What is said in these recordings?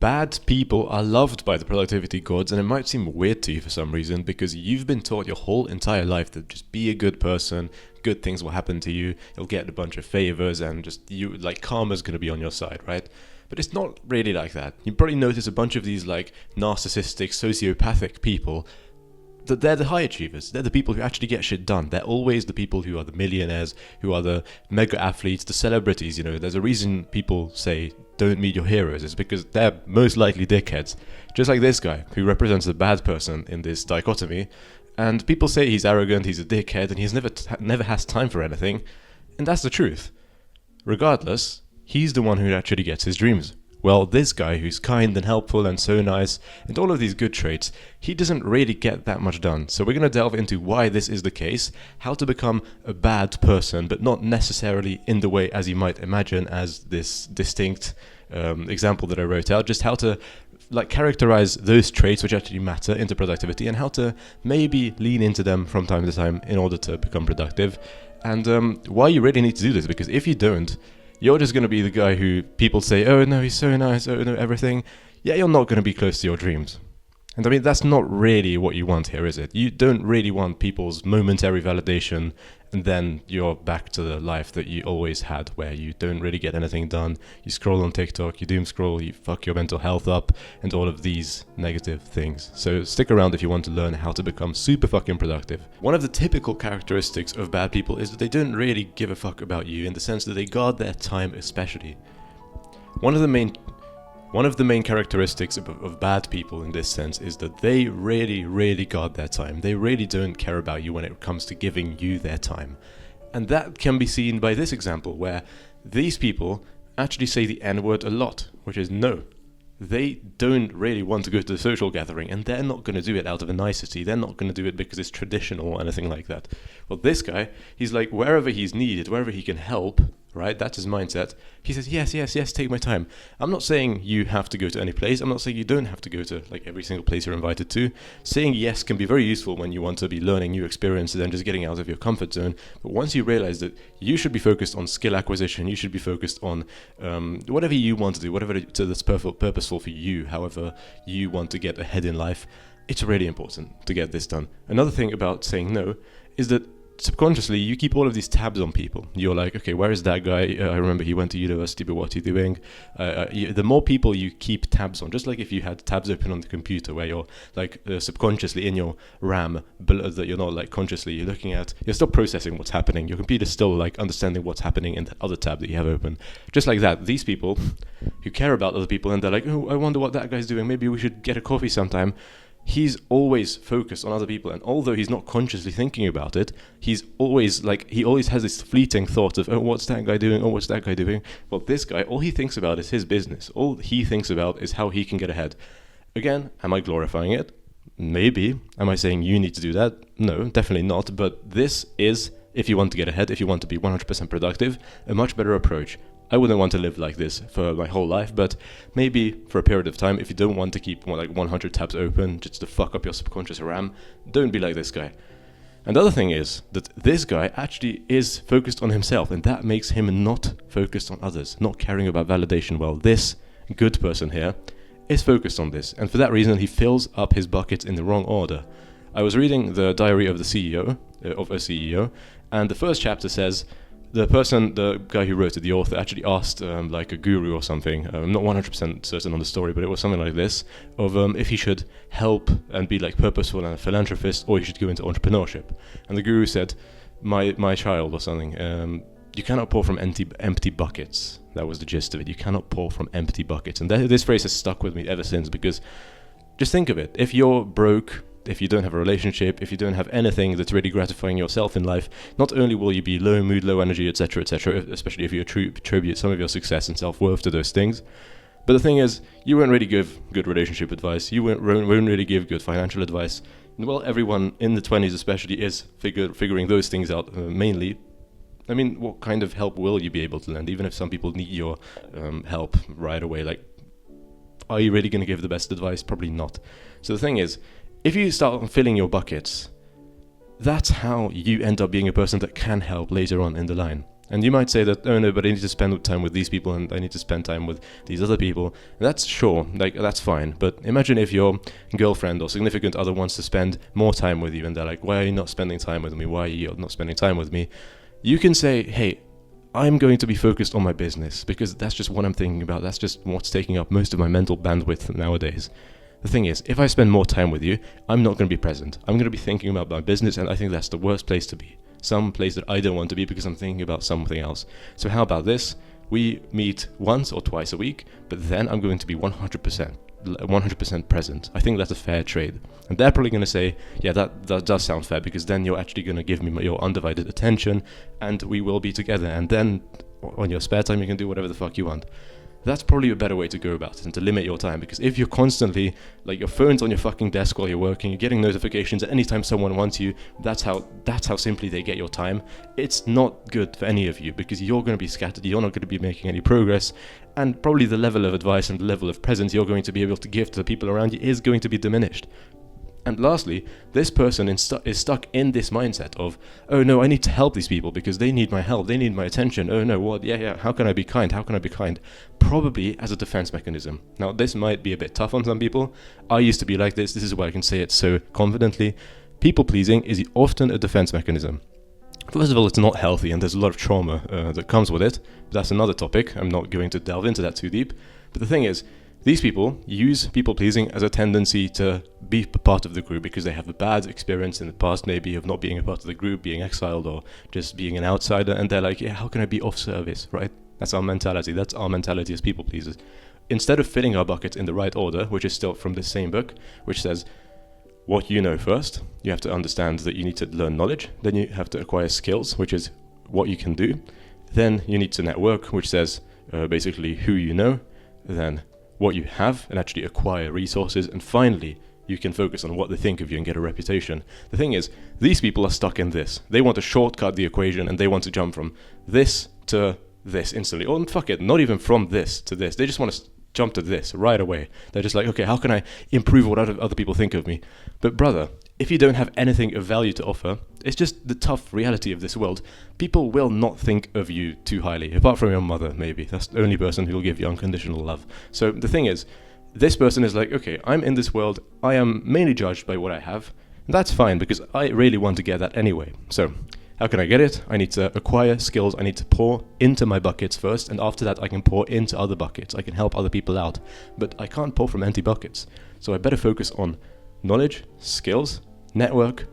Bad people are loved by the productivity gods, and it might seem weird to you for some reason because you've been taught your whole entire life that just be a good person, good things will happen to you, you'll get a bunch of favors, and just you like karma's gonna be on your side, right? But it's not really like that. You probably notice a bunch of these like narcissistic, sociopathic people that they're the high achievers. They're the people who actually get shit done. They're always the people who are the millionaires, who are the mega athletes, the celebrities. You know, there's a reason people say don't meet your heroes. It's because they're most likely dickheads. Just like this guy, who represents the bad person in this dichotomy. And people say he's arrogant, he's a dickhead, and he's never has time for anything. And that's the truth. Regardless, he's the one who actually gets his dreams. Well, this guy who's kind and helpful and so nice, and all of these good traits, he doesn't really get that much done. So we're going to delve into why this is the case, how to become a bad person, but not necessarily in the way as you might imagine as this distinct example that I wrote out, just how to like characterize those traits which actually matter into productivity and how to maybe lean into them from time to time in order to become productive. And why you really need to do this, because if you don't, you're just going to be the guy who people say, oh no, he's so nice, oh no, everything. Yeah, you're not going to be close to your dreams. And I mean, that's not really what you want here, is it? You don't really want people's momentary validation and then you're back to the life that you always had where you don't really get anything done. You scroll on TikTok, you doom scroll, you fuck your mental health up and all of these negative things. So stick around if you want to learn how to become super fucking productive. One of the typical characteristics of bad people is that they don't really give a fuck about you in the sense that they guard their time especially. One of the main characteristics of bad people in this sense is that they really guard their time. They really don't care about you when it comes to giving you their time. And that can be seen by this example where these people actually say the N-word a lot, which is no. They don't really want to go to the social gathering, and they're not going to do it out of a nicety. They're not going to do it because it's traditional or anything like that. Well, this guy, he's like, wherever he's needed, wherever he can help, right? That's his mindset. He says, yes, take my time. I'm not saying you have to go to any place. I'm not saying you don't have to go to like every single place you're invited to. Saying yes can be very useful when you want to be learning new experiences and just getting out of your comfort zone. But once you realize that you should be focused on skill acquisition, you should be focused on whatever you want to do, whatever that's purposeful for you, however you want to get ahead in life, it's really important to get this done. Another thing about saying no is that subconsciously you keep all of these tabs on people. You're like, okay, where is that guy? I remember he went to university, but what's he doing? The more people you keep tabs on, just like if you had tabs open on the computer where you're like subconsciously in your RAM, but that you're not like consciously, you're still processing what's happening. Your computer's still like understanding what's happening in that other tab that you have open. Just like that, these people who care about other people and they're like, oh, I wonder what that guy's doing. Maybe we should get a coffee sometime. He's always focused on other people, and although he's not consciously thinking about it, he always has this fleeting thought of, oh, what's that guy doing? Oh, what's that guy doing? Well, this guy, all he thinks about is his business. All he thinks about is how he can get ahead. Again, am I glorifying it? Maybe. Am I saying you need to do that? No, definitely not. But this is, if you want to get ahead, if you want to be 100% productive, a much better approach. I wouldn't want to live like this for my whole life, but maybe for a period of time, if you don't want to keep like 100 tabs open just to fuck up your subconscious RAM, don't be like this guy. And the other thing is that this guy actually is focused on himself, and that makes him not focused on others, not caring about validation. Well, this good person here is focused on this, and for that reason, he fills up his buckets in the wrong order. I was reading the diary of the CEO, of a CEO, and the first chapter says, the guy who wrote it, the author, actually asked like a guru or something, I'm not 100% certain on the story, but it was something like this, of if he should help and be like purposeful and a philanthropist, or he should go into entrepreneurship. And the guru said, my child or something, you cannot pour from empty buckets. That was the gist of it. You cannot pour from empty buckets. And this phrase has stuck with me ever since, because just think of it. If you're broke, if you don't have a relationship, if you don't have anything that's really gratifying yourself in life, not only will you be low mood, low energy, etc., especially if you attribute some of your success and self-worth to those things, but the thing is, you won't really give good relationship advice, you won't really give good financial advice. And well, everyone in the 20s especially is figuring those things out mainly. I mean, what kind of help will you be able to lend, even if some people need your help right away? Like, are you really going to give the best advice? Probably not. So the thing is, if you start filling your buckets, that's how you end up being a person that can help later on in the line. And you might say that, oh no, but I need to spend time with these people and I need to spend time with these other people. And that's sure, like that's fine. But imagine if your girlfriend or significant other wants to spend more time with you and they're like, why are you not spending time with me? Why are you not spending time with me? You can say, hey, I'm going to be focused on my business because that's just what I'm thinking about. That's just what's taking up most of my mental bandwidth nowadays. The thing is, if I spend more time with you, I'm not going to be present. I'm going to be thinking about my business, and I think that's the worst place to be. Some place that I don't want to be because I'm thinking about something else. So how about this? We meet once or twice a week, but then I'm going to be 100% present. I think that's a fair trade. And they're probably going to say, yeah, that does sound fair, because then you're actually going to give me your undivided attention, and we will be together. And then on your spare time, you can do whatever the fuck you want. That's probably a better way to go about it and to limit your time, because if you're constantly, like, your phone's on your fucking desk while you're working, you're getting notifications at any time someone wants you, that's how simply they get your time. It's not good for any of you, because you're going to be scattered, you're not going to be making any progress, and probably the level of advice and the level of presence you're going to be able to give to the people around you is going to be diminished. And lastly, this person is stuck in this mindset of, oh no, I need to help these people because they need my help, they need my attention. Oh no, what? Yeah, how can I be kind? How can I be kind? Probably as a defense mechanism. Now, this might be a bit tough on some people. I used to be like this. This is why I can say it so confidently. People pleasing is often a defense mechanism. First of all, it's not healthy, and there's a lot of trauma that comes with it. But that's another topic. I'm not going to delve into that too deep. But the thing is, these people use people-pleasing as a tendency to be part of the group because they have a bad experience in the past, maybe of not being a part of the group, being exiled, or just being an outsider, and they're like, yeah, how can I be of service, right? That's our mentality. That's our mentality as people-pleasers. Instead of filling our buckets in the right order, which is still from the same book, which says, what you know first, you have to understand that you need to learn knowledge, then you have to acquire skills, which is what you can do, then you need to network, which says basically who you know, then what you have and actually acquire resources, and finally you can focus on what they think of you and get a reputation. The thing is, these people are stuck in this. They want to shortcut the equation and they want to jump from this to this instantly. Or fuck it, not even from this to this. They just want to jump to this right away. They're just like, okay, how can I improve what other people think of me? But brother, if you don't have anything of value to offer, it's just the tough reality of this world. People will not think of you too highly, apart from your mother, maybe. That's the only person who will give you unconditional love. So the thing is, this person is like, okay, I'm in this world, I am mainly judged by what I have. And that's fine, because I really want to get that anyway. So how can I get it? I need to acquire skills, I need to pour into my buckets first, and after that I can pour into other buckets. I can help other people out, but I can't pour from empty buckets. So I better focus on knowledge, skills, network,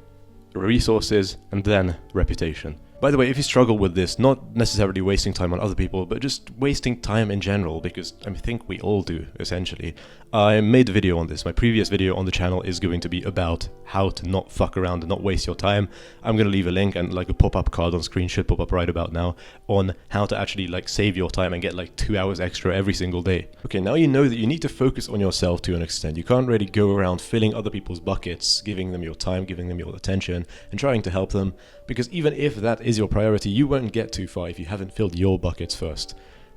resources, and then reputation. By the way, if you struggle with this, not necessarily wasting time on other people, but just wasting time in general, because I think we all do, essentially. I made a video on this. My previous video on the channel is going to be about how to not fuck around and not waste your time. I'm going to leave a link, and like a pop-up card on screen should pop up right about now, on how to actually like save your time and get like 2 hours extra every single day. Okay, now you know that you need to focus on yourself to an extent. You can't really go around filling other people's buckets, giving them your time, giving them your attention, and trying to help them, because even if that is your priority, you won't get too far if you haven't filled your buckets first.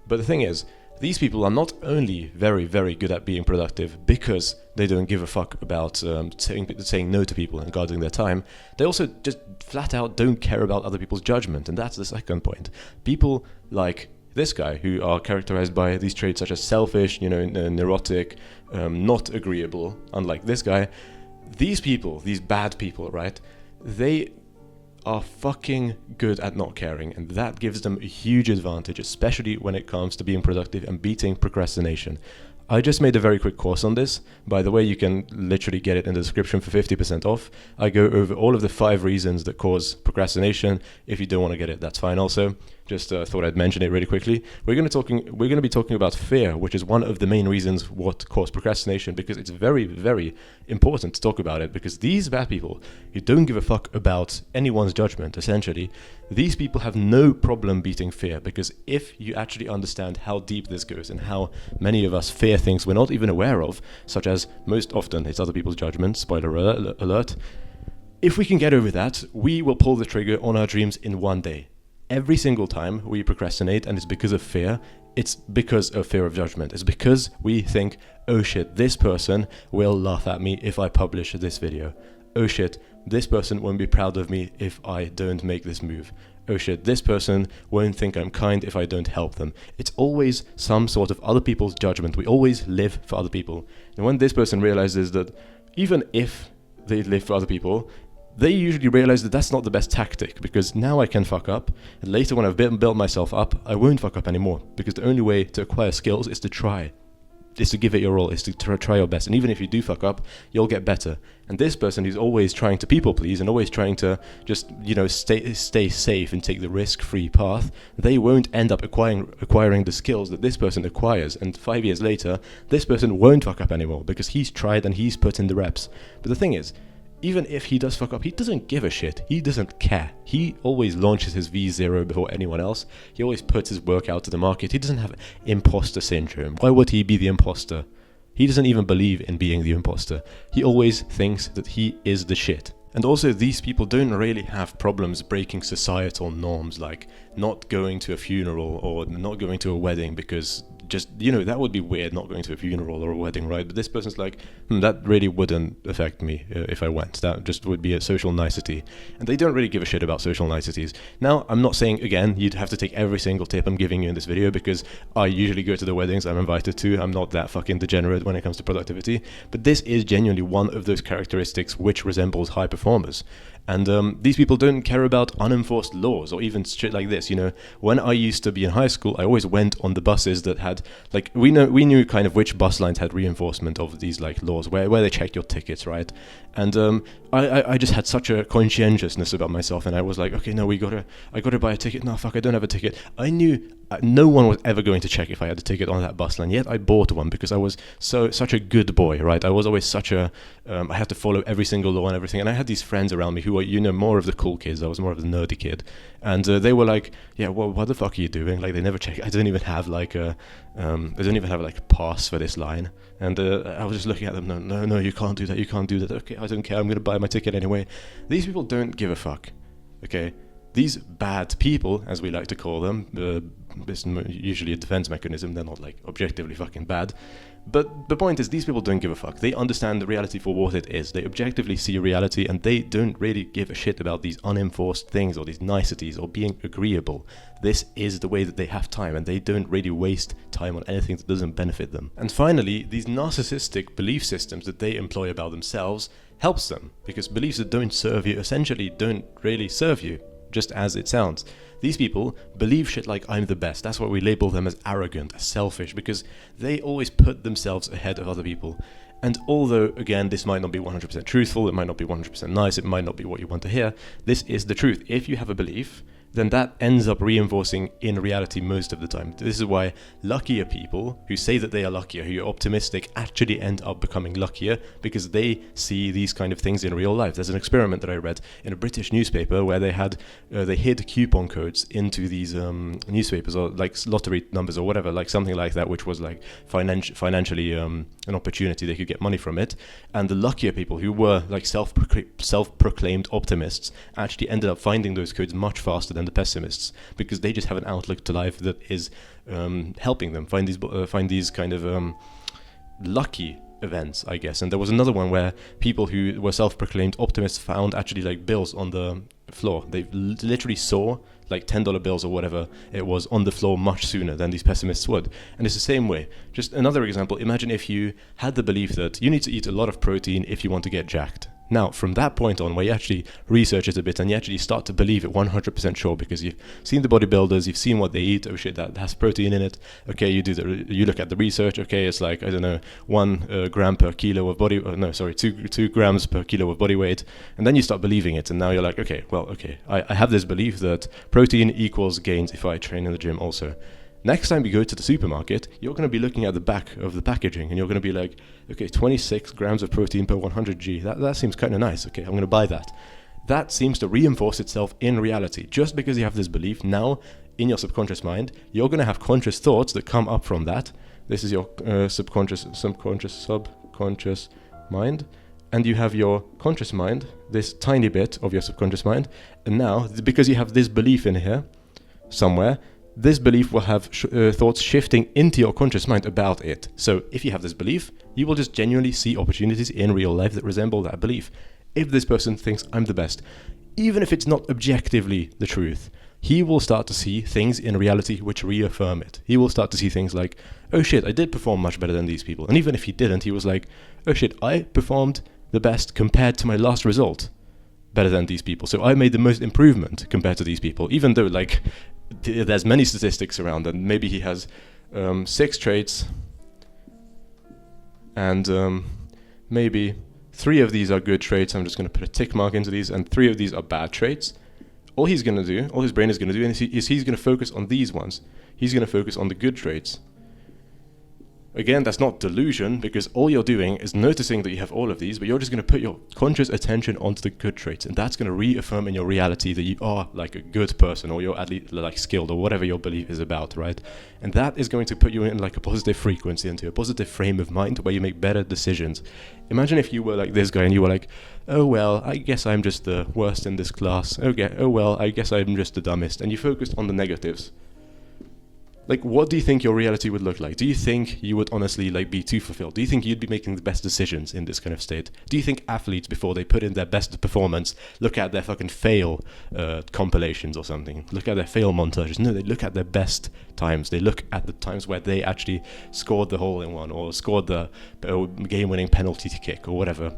But the thing is, these people are not only very, very good at being productive because they don't give a fuck about saying no to people and guarding their time, they also just flat out don't care about other people's judgment, and that's the second point. People like this guy, who are characterized by these traits such as selfish, neurotic, not agreeable, unlike this guy, these people, these bad people, right, they are fucking good at not caring, and that gives them a huge advantage, especially when it comes to being productive and beating procrastination. I just made a very quick course on this. By the way, you can literally get it in the description for 50% off. I go over all of the 5 reasons that cause procrastination. If you don't want to get it, that's fine also. Just thought I'd mention it really quickly. We're going to be talking about fear, which is one of the main reasons what cause procrastination, because it's very, very important to talk about it, because these bad people who don't give a fuck about anyone's judgment, essentially, these people have no problem beating fear, because if you actually understand how deep this goes and how many of us fear things we're not even aware of, such as most often it's other people's judgment, spoiler alert, if we can get over that, we will pull the trigger on our dreams in one day. Every single time we procrastinate, and it's because of fear, it's because of fear of judgment. It's because we think, oh shit, this person will laugh at me if I publish this video. Oh shit, this person won't be proud of me if I don't make this move. Oh shit, this person won't think I'm kind if I don't help them. It's always some sort of other people's judgment. We always live for other people. And when this person realizes that even if they live for other people, they usually realize that that's not the best tactic, because now I can fuck up, and later when I've built myself up, I won't fuck up anymore, because the only way to acquire skills is to try. Is to give it your all, is to try your best. And even if you do fuck up, you'll get better. And this person who's always trying to people please and always trying to just, stay safe and take the risk-free path, they won't end up acquiring the skills that this person acquires. And 5 years later, this person won't fuck up anymore because he's tried and he's put in the reps. But the thing is, even if he does fuck up, he doesn't give a shit. He doesn't care. He always launches his V0 before anyone else. He always puts his work out to the market. He doesn't have imposter syndrome. Why would he be the imposter? He doesn't even believe in being the imposter. He always thinks that he is the shit. And also, these people don't really have problems breaking societal norms, like not going to a funeral or not going to a wedding, because just, that would be weird, not going to a funeral or a wedding, right? But this person's like, that really wouldn't affect me if I went. That just would be a social nicety. And they don't really give a shit about social niceties. Now, I'm not saying, again, you'd have to take every single tip I'm giving you in this video, because I usually go to the weddings I'm invited to. I'm not that fucking degenerate when it comes to productivity. But this is genuinely one of those characteristics which resembles high performers. And these people don't care about unenforced laws or even shit like this. When I used to be in high school, I always went on the buses that had, like, we knew kind of which bus lines had reinforcement of these like laws, where they checked your tickets, right? And I just had such a conscientiousness about myself, and I was like, okay, no, I gotta buy a ticket. No, fuck, I don't have a ticket. I knew no one was ever going to check if I had a ticket on that bus line, yet I bought one because I was such a good boy, right? I was always I had to follow every single law and everything, and I had these friends around me who were, more of the cool kids. I was more of the nerdy kid, and they were like, yeah, well, what the fuck are you doing? Like, they never check. I don't even have like a pass for this line. And I was just looking at them, no, you can't do that. Okay, I don't care, I'm gonna buy my ticket anyway. These people don't give a fuck, okay? These bad people, as we like to call them, it's usually a defense mechanism. They're not like objectively fucking bad. But the point is, these people don't give a fuck. They understand the reality for what it is. They objectively see reality, and they don't really give a shit about these unenforced things or these niceties or being agreeable. This is the way that they have time, and they don't really waste time on anything that doesn't benefit them. And finally, these narcissistic belief systems that they employ about themselves helps them, because beliefs that don't serve you essentially don't really serve you, just as it sounds. These people believe shit like, I'm the best. That's why we label them as arrogant, as selfish, because they always put themselves ahead of other people. And although, again, this might not be 100% truthful, it might not be 100% nice, it might not be what you want to hear, this is the truth. If you have a belief, then that ends up reinforcing in reality most of the time. This is why luckier people who say that they are luckier, who are optimistic, actually end up becoming luckier, because they see these kind of things in real life. There's an experiment that I read in a British newspaper where they hid coupon codes into these newspapers, or like lottery numbers or whatever, like something like that, which was like financially an opportunity. They could get money from it. And the luckier people, who were like self-proclaimed optimists, actually ended up finding those codes much faster than the pessimists, because they just have an outlook to life that is helping them find these kind of lucky events, I guess. And there was another one where people who were self-proclaimed optimists found actually like bills on the floor. They literally saw like $10 bills or whatever it was on the floor much sooner than these pessimists would. And it's the same way. Just another example, imagine if you had the belief that you need to eat a lot of protein if you want to get jacked. Now, from that point on, where you actually research it a bit and you actually start to believe it 100% sure, because you've seen the bodybuilders, you've seen what they eat, oh shit, that has protein in it. Okay, you look at the research, okay, it's like, I don't know, 1 gram per kilo of 2 grams per kilo of body weight, and then you start believing it, and now you're like, okay, I have this belief that protein equals gains if I train in the gym also. Next time you go to the supermarket, you're going to be looking at the back of the packaging, and you're going to be like, okay, 26 grams of protein per 100 G. That seems kind of nice. Okay, I'm going to buy that. That seems to reinforce itself in reality. Just because you have this belief, now in your subconscious mind, you're going to have conscious thoughts that come up from that. This is your subconscious mind. And you have your conscious mind, this tiny bit of your subconscious mind. And now, because you have this belief in here somewhere, this belief will have thoughts shifting into your conscious mind about it. So if you have this belief, you will just genuinely see opportunities in real life that resemble that belief. if this person thinks I'm the best, even if it's not objectively the truth, he will start to see things in reality which reaffirm it. He will start to see things like, oh shit, I did perform much better than these people. And even if he didn't, he was like, oh shit, I performed the best compared to my last result, better than these people. So I made the most improvement compared to these people, even though like there's many statistics around, and maybe he has 6 traits, and maybe 3 of these are good traits. I'm just going to put a tick mark into these, and 3 of these are bad traits. All he's going to do, all his brain is going to do, is he's going to focus on these ones. He's going to focus on the good traits. Again, that's not delusion, because all you're doing is noticing that you have all of these, but you're just going to put your conscious attention onto the good traits, and that's going to reaffirm in your reality that you are like a good person, or you're at least like skilled, or whatever your belief is about, right? And that is going to put you in like a positive frequency, into a positive frame of mind where you make better decisions. Imagine if you were like this guy and you were like, oh well, I guess I'm just the worst in this class. Okay, oh well, I guess I'm just the dumbest. And you focused on the negatives. Like, what do you think your reality would look like? Do you think you would honestly like be too fulfilled? Do you think you'd be making the best decisions in this kind of state? Do you think athletes, before they put in their best performance, look at their fucking fail compilations or something? Look at their fail montages? No, they look at their best times. They look at the times where they actually scored the hole-in-one, or scored the game-winning penalty kick, or whatever.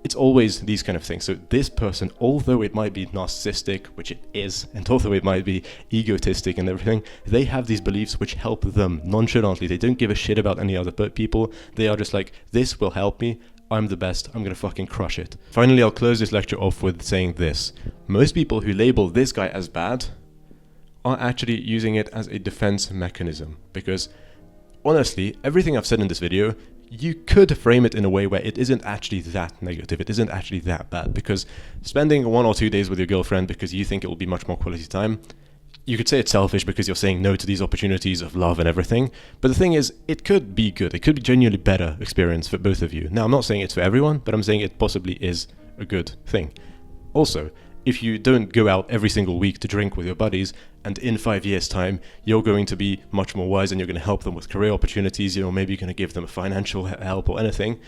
It's always these kind of things. So this person, although it might be narcissistic, which it is, and although it might be egotistic and everything, they have these beliefs which help them nonchalantly. They don't give a shit about any other people. They are just like, this will help me. I'm the best. I'm going to fucking crush it. Finally, I'll close this lecture off with saying this. Most people who label this guy as bad are actually using it as a defense mechanism. Because honestly, everything I've said in this video, you could frame it in a way where it isn't actually that negative, it isn't actually that bad, because spending 1 or 2 days with your girlfriend because you think it will be much more quality time, you could say it's selfish because you're saying no to these opportunities of love and everything, but the thing is, it could be good, it could be genuinely better experience for both of you. Now, I'm not saying it's for everyone, but I'm saying it possibly is a good thing. Also, if you don't go out every single week to drink with your buddies, and in 5 years' time, you're going to be much more wise and you're going to help them with career opportunities, maybe you're going to give them financial help or anything,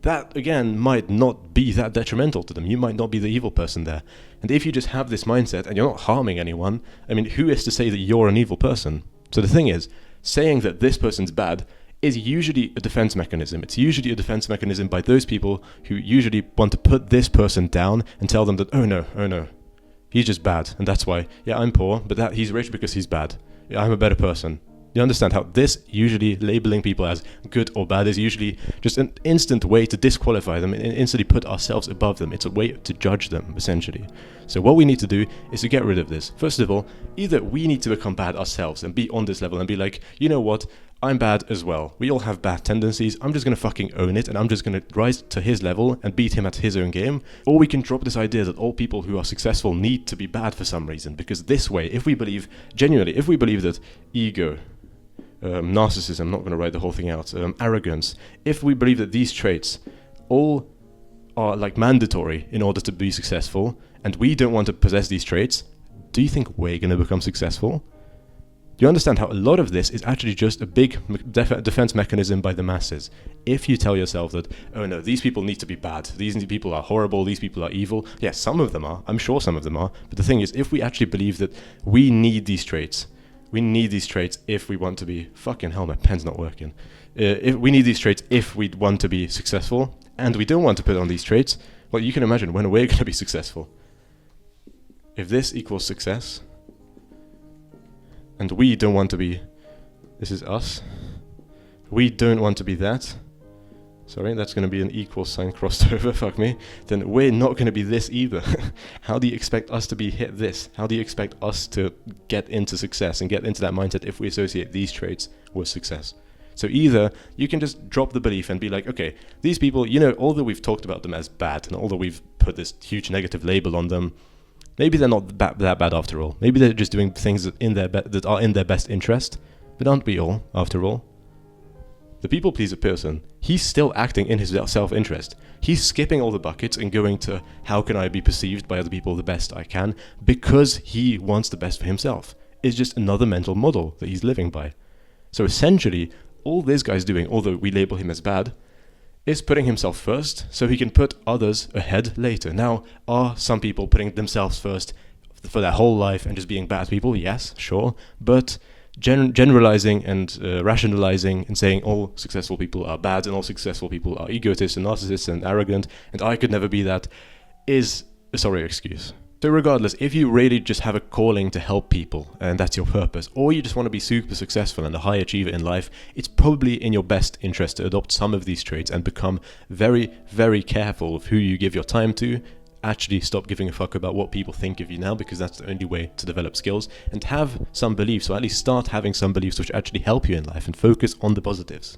that, again, might not be that detrimental to them. You might not be the evil person there. And if you just have this mindset and you're not harming anyone, I mean, who is to say that you're an evil person? So the thing is, saying that this person's bad is usually a defense mechanism. It's usually a defense mechanism by those people who usually want to put this person down and tell them that, oh no, he's just bad, and that's why, yeah, I'm poor, but he's rich because he's bad. Yeah, I'm a better person. You understand how this usually labeling people as good or bad is usually just an instant way to disqualify them and instantly put ourselves above them. It's a way to judge them, essentially. So what we need to do is to get rid of this. First of all, either we need to become bad ourselves and be on this level and be like, you know what, I'm bad as well. We all have bad tendencies. I'm just going to fucking own it, and I'm just going to rise to his level and beat him at his own game. Or we can drop this idea that all people who are successful need to be bad for some reason, because this way, if we believe that ego, narcissism, I'm not going to write the whole thing out, arrogance, if we believe that these traits all are like mandatory in order to be successful, and we don't want to possess these traits, do you think we're going to become successful? Do you understand how a lot of this is actually just a big defense mechanism by the masses? If you tell yourself that, oh no, these people need to be bad, these people are horrible, these people are evil, yes, some of them are, I'm sure some of them are, but the thing is, if we actually believe that we need these traits if we want to be, fucking hell, my pen's not working, if we need these traits if we want to be successful, and we don't want to put on these traits, well, you can imagine when we're going to be successful. If this equals success, and we don't want to be, this is us, we don't want to be that, sorry, that's going to be an equal sign crossed over, fuck me, then we're not going to be this either. How do you expect us to be hit this? How do you expect us to get into success and get into that mindset if we associate these traits with success? So either you can just drop the belief and be like, okay, these people, although we've talked about them as bad, and although we've put this huge negative label on them, maybe they're not that bad after all. Maybe they're just doing things that are in their best interest. But aren't we all, after all? The people pleaser person, he's still acting in his self-interest. He's skipping all the buckets and going to, how can I be perceived by other people the best I can, because he wants the best for himself. It's just another mental model that he's living by. So essentially, all this guy's doing, although we label him as bad, is putting himself first so he can put others ahead later. Now, are some people putting themselves first for their whole life and just being bad people? Yes, sure. But generalizing and rationalizing and saying all successful people are bad and all successful people are egotists and narcissists and arrogant and I could never be that is a sorry excuse. So regardless, if you really just have a calling to help people and that's your purpose, or you just want to be super successful and a high achiever in life, it's probably in your best interest to adopt some of these traits and become very, very careful of who you give your time to. Actually stop giving a fuck about what people think of you now, because that's the only way to develop skills, and have some beliefs, or at least start having some beliefs which actually help you in life, and focus on the positives.